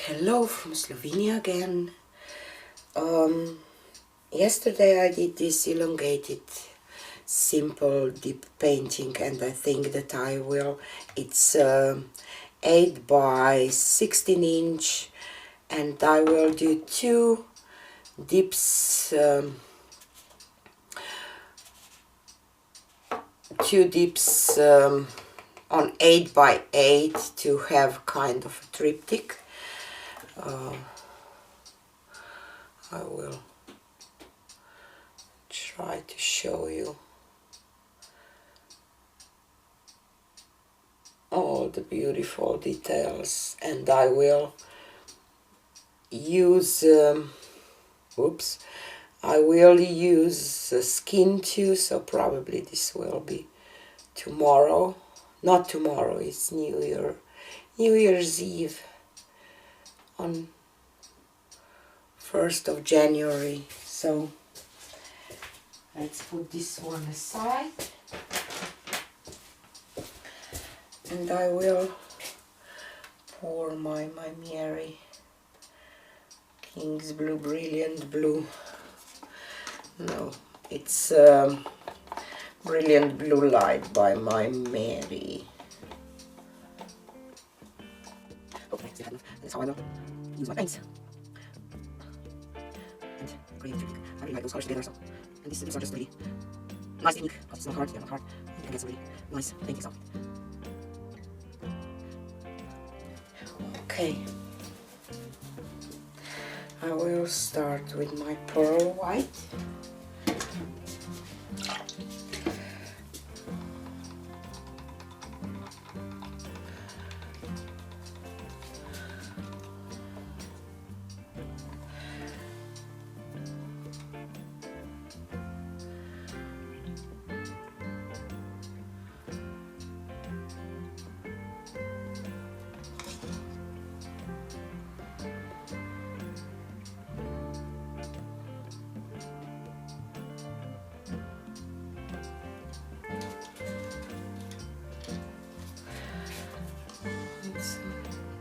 Hello from Slovenia again. Yesterday I did this elongated simple deep painting, and I think that I will. It's 8 by 16 inch, and I will do two dips on 8 by 8 to have kind of a triptych. I will try to show you all the beautiful details, and I will use I will use skin too, so probably this will be tomorrow. Not tomorrow, it's New Year's Eve on 1st of January. So let's put this one aside, and I will pour my Maimeri King's Blue Brilliant Blue. No, it's Brilliant Blue Light by Maimeri. Okay, that's how I will use my paints. And create a triptych. I really like those colors together, so. And these are just really nice technique, because it's not hard, they're not hard. You can get some really nice paintings out of it. Okay. I will start with my pearl white.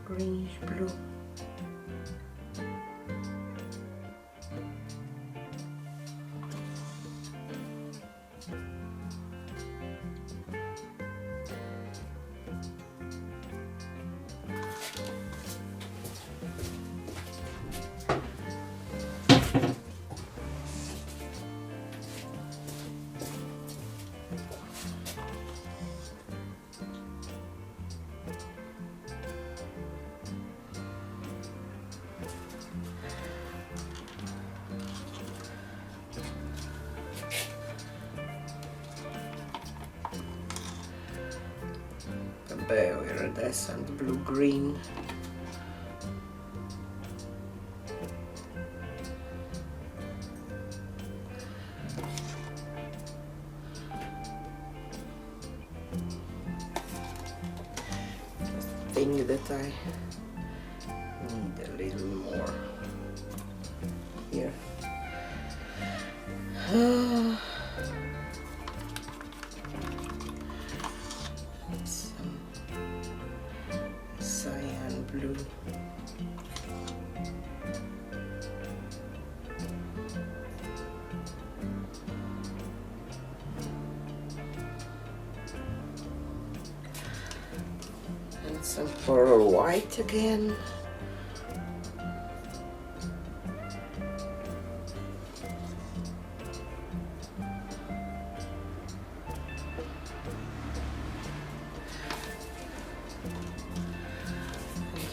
Greenish blue. Pebeo iridescent blue-green. Just think that I need a little more here. Some cyan blue. And some pearl white again.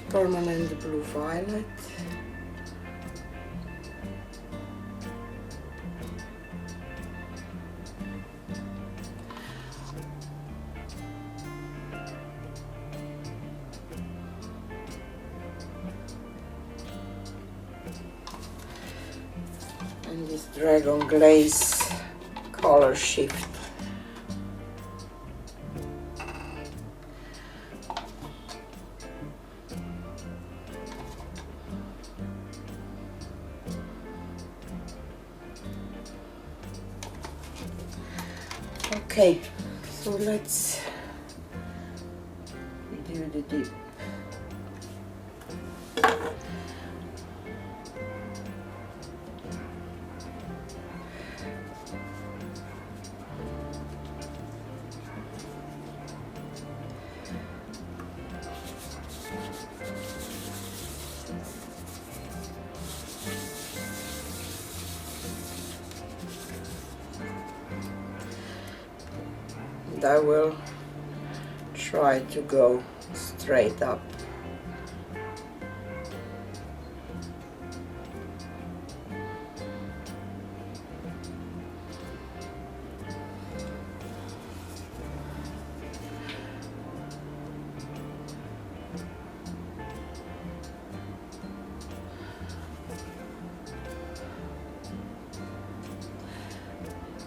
Permanent blue violet. And this Dragonglaze color shift. Okay, so let's do the dip. and I will try to go straight up.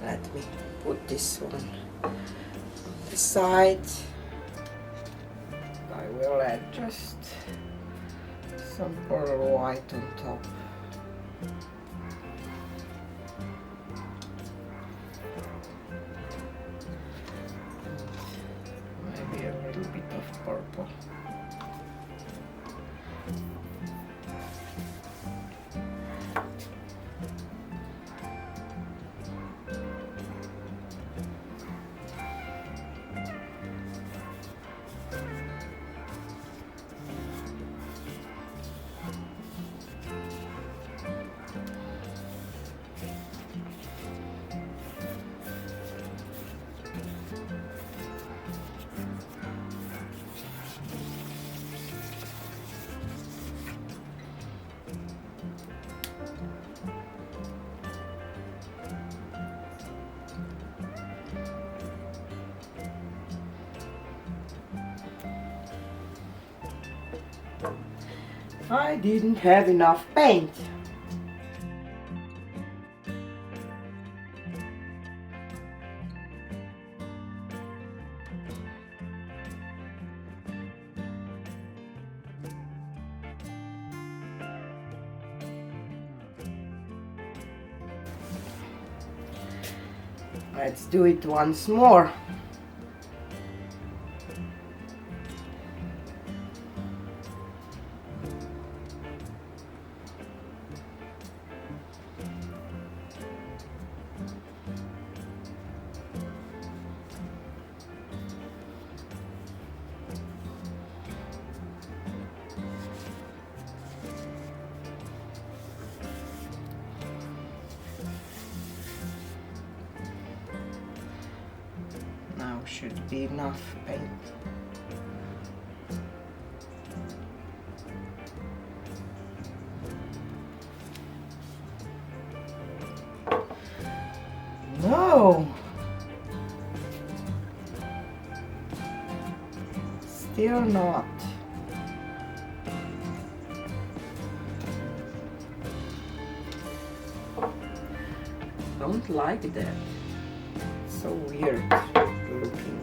Let me put this one on the side. I will add just some pearl white on top. Maybe a little bit of purple. I didn't have enough paint. Let's do it once more. Now should be enough paint. No! Still not. Don't like that. It's so weird looking.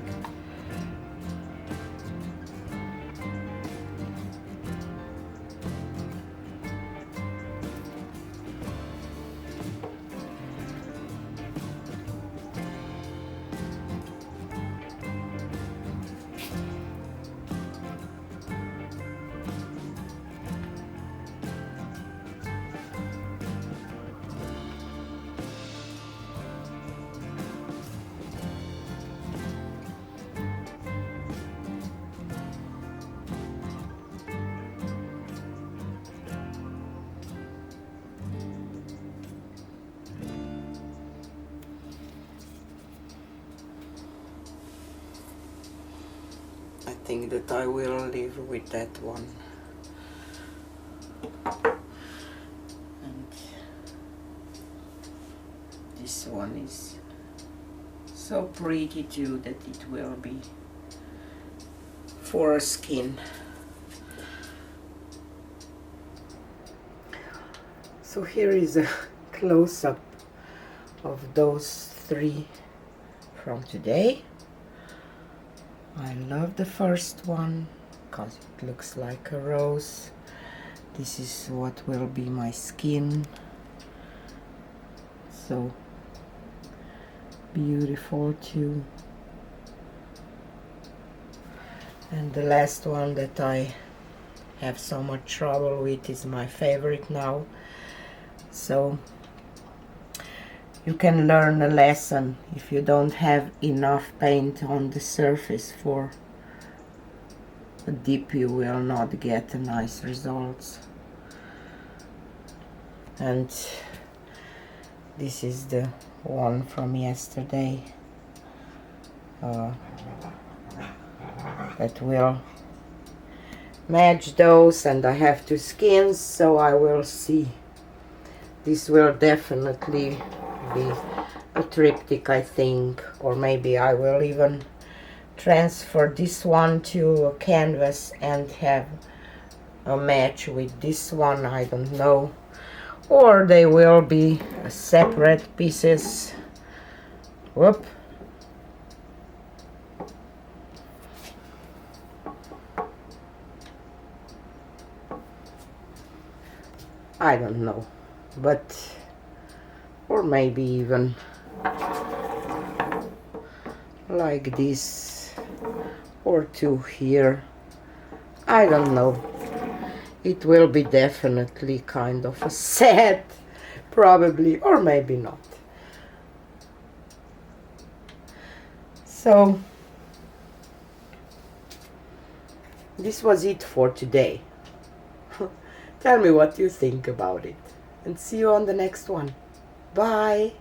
I think that I will live with that one. And this one is so pretty too that it will be for skin. So here is a close-up of those three from today. I love the first one because it looks like a rose. This is what will be my skin. So beautiful too. And the last one that I have so much trouble with is my favorite now. So you can learn a lesson if you don't have enough paint on the surface for a dip, you will not get a nice results. And this is the one from yesterday, that will match those, and I have two skins, so I will see. This will definitely be a triptych, I think, or maybe I will even transfer this one to a canvas and have a match with this one, I don't know, or they will be separate pieces. Whoop. I don't know, but or maybe even like this, or two here. I don't know. It will be definitely kind of a set, probably, or maybe not. So this was it for today. Tell me what you think about it, and see you on the next one. Bye.